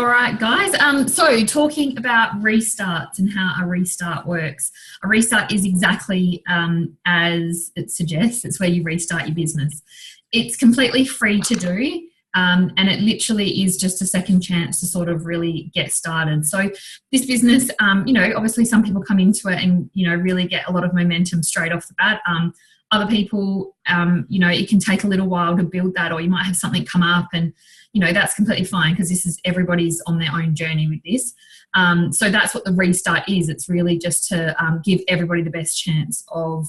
All right, guys. So talking about restarts and how a restart works. A restart is exactly as it suggests. It's where you restart your business. It's completely free to do. And it literally is just a second chance to sort of really get started. So this business, obviously some people come into it and, really get a lot of momentum straight off the bat. Other people, it can take a little while to build that, or you might have something come up and, that's completely fine because everybody's on their own journey with this. So that's what the restart is. It's really just to give everybody the best chance of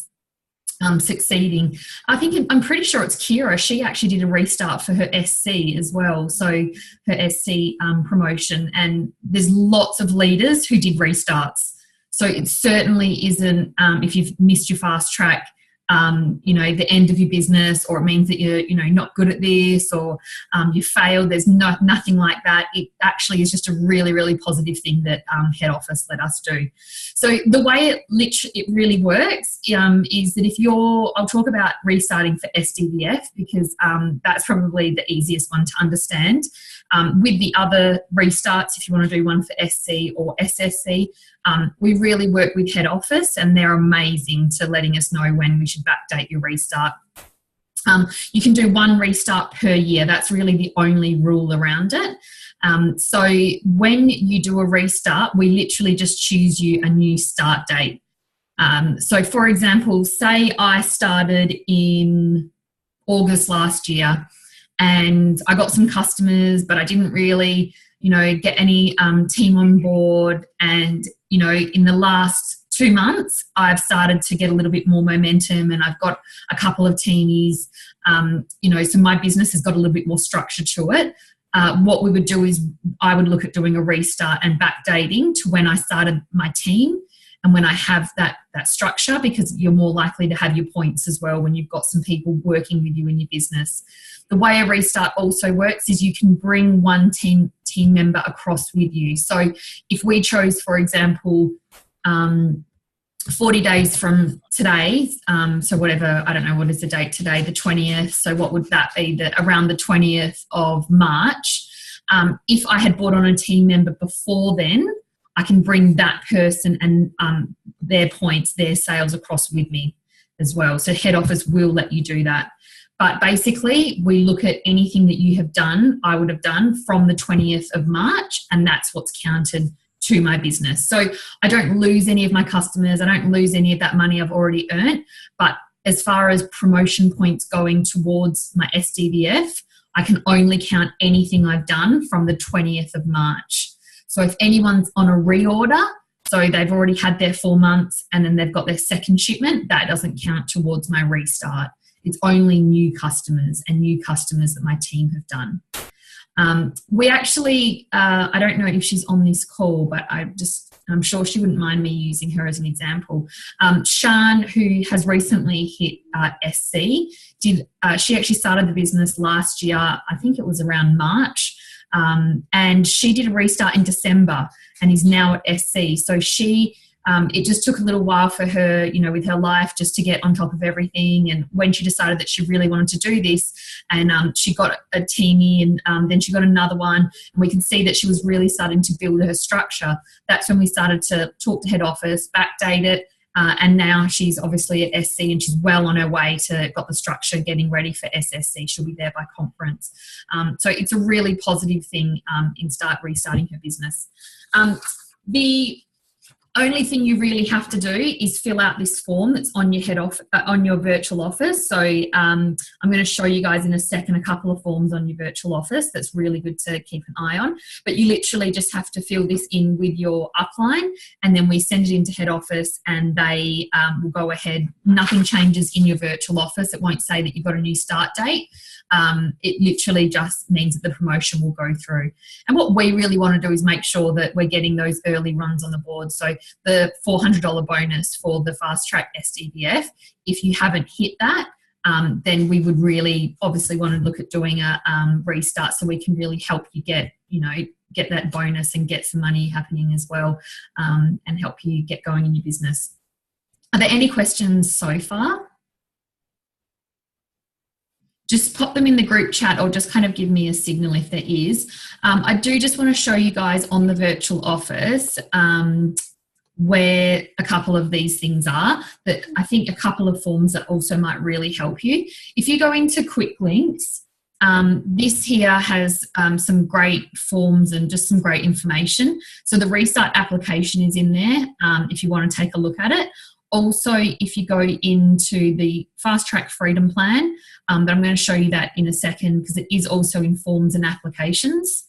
succeeding. I'm pretty sure it's Kira. She actually did a restart for her SC as well. So her SC promotion, and there's lots of leaders who did restarts. So it certainly isn't, if you've missed your fast track, the end of your business, or it means that you're, not good at this, or you failed. There's nothing like that. It actually is just a really, really positive thing that head office let us do. So the way it really works is that I'll talk about restarting for SDVF because that's probably the easiest one to understand. With the other restarts, if you want to do one for SC or SSC, we really work with head office, and they're amazing to letting us know when we should backdate your restart. You can do one restart per year. That's really the only rule around it. So when you do a restart, we literally just choose you a new start date. So for example, say I started in August last year and I got some customers, but I didn't really, get any team on board. And, in the last 2 months, I've started to get a little bit more momentum and I've got a couple of teamies, so my business has got a little bit more structure to it. What we would do is I would look at doing a restart and backdating to when I started my team and when I have that structure, because you're more likely to have your points as well when you've got some people working with you in your business. The way a restart also works is you can bring one team member across with you. So if we chose, for example, 40 days from today, so whatever, I don't know, what is the date today, the 20th, so what would that be, around the 20th of March, if I had brought on a team member before then, I can bring that person and their points, their sales across with me as well. So head office will let you do that. But basically, we look at anything that you have done, I would have done from the 20th of March, and that's what's counted to my business. So I don't lose any of my customers. I don't lose any of that money I've already earned. But as far as promotion points going towards my SDVF, I can only count anything I've done from the 20th of March. So if anyone's on a reorder, so they've already had their 4 months and then they've got their second shipment, that doesn't count towards my restart. It's only new customers and new customers that my team have done. We actually, I don't know if she's on this call, but I'm sure she wouldn't mind me using her as an example. Shan, who has recently hit SC, she actually started the business last year, I think it was around March, and she did a restart in December and is now at SC. So it just took a little while for her, with her life, just to get on top of everything. And when she decided that she really wanted to do this, and she got a teamie, and then she got another one, and we could see that she was really starting to build her structure. That's when we started to talk to head office, backdate it, and now she's obviously at SC and she's well on her way to got the structure, getting ready for SSC. She'll be there by conference. So it's a really positive thing in restarting her business. The only thing you really have to do is fill out this form that's on your on your virtual office. So I'm going to show you guys in a second a couple of forms on your virtual office that's really good to keep an eye on. But you literally just have to fill this in with your upline, and then we send it into head office, and they will go ahead. Nothing changes in your virtual office. It won't say that you've got a new start date. It literally just means that the promotion will go through. And what we really want to do is make sure that we're getting those early runs on the board. So the $400 bonus for the fast track SDVF, if you haven't hit that, then we would really obviously want to look at doing a restart so we can really help you get that bonus and get some money happening as well, and help you get going in your business. Are there any questions so far? just pop them in the group chat or just kind of give me a signal if there is. I do just want to show you guys on the virtual office where a couple of these things are, that I think a couple of forms that also might really help you. If you go into Quick Links, this here has some great forms and just some great information. So the Restart application is in there if you want to take a look at it. Also, if you go into the Fast Track Freedom Plan, but I'm going to show you that in a second because it is also in forms and applications.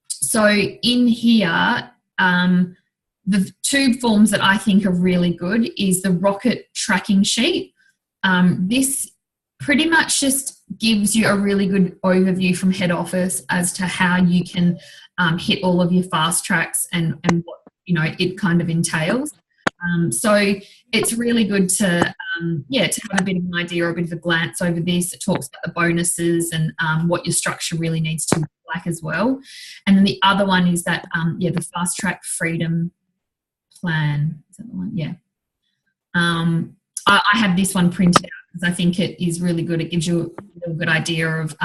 So in here, the two forms that I think are really good is the Rocket Tracking Sheet. This pretty much just gives you a really good overview from head office as to how you can hit all of your fast tracks and what it kind of entails. So it's really good to have a bit of an idea or a bit of a glance over this. It talks about the bonuses and what your structure really needs to look like as well. And then the other one is that the Fast Track Freedom Plan. Is that the one? Yeah. I have this one printed out because I think it is really good. It gives you a good idea of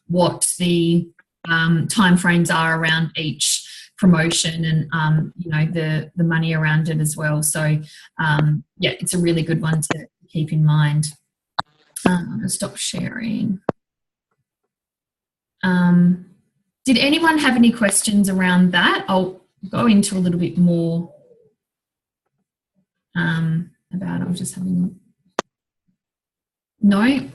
what the timeframes are around each promotion and the money around it as well. So it's a really good one to keep in mind. I'm going to stop sharing. Did anyone have any questions around that? I'll go into a little bit more about it. I was just having a look. No.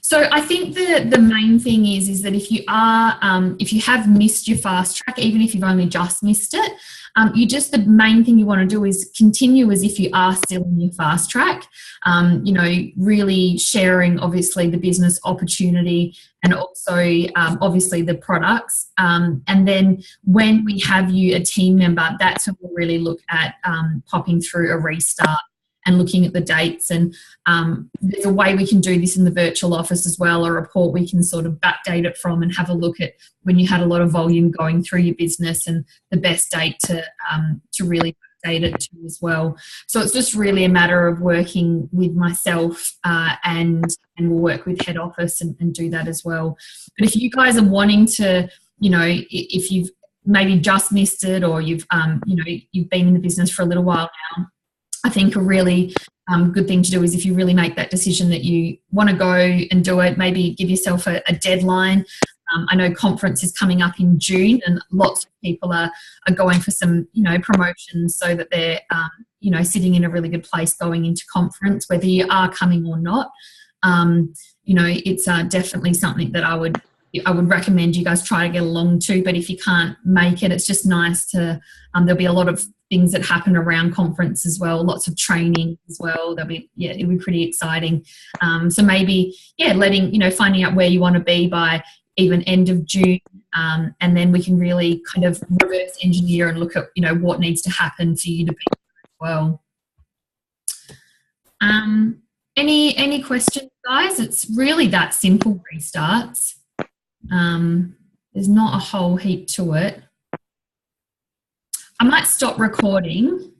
So I think the main thing is that if you have missed your fast track, even if you've only just missed it, the main thing you want to do is continue as if you are still in your fast track. Really sharing obviously the business opportunity and also obviously the products. And then when we have you a team member, that's when we'll really look at popping through a restart and looking at the dates. And there's a way we can do this in the virtual office as well, a report we can sort of backdate it from and have a look at when you had a lot of volume going through your business and the best date to really backdate it to as well. So it's just really a matter of working with myself and we'll work with head office and do that as well. But if you guys are wanting to, if you've maybe just missed it or you've been in the business for a little while now, I think a really good thing to do is if you really make that decision that you want to go and do it, maybe give yourself a deadline. I know conference is coming up in June and lots of people are going for some, promotions so that they're, sitting in a really good place going into conference, whether you are coming or not. It's definitely something that I would recommend you guys try to get along to, but if you can't make it, it's just nice to, there'll be a lot of things that happen around conference as well, lots of training as well. It'll be pretty exciting. So maybe, finding out where you want to be by even end of June, and then we can really kind of reverse engineer and look at, what needs to happen for you to be as well. Any questions, guys? It's really that simple, restarts. There's not a whole heap to it. I might stop recording.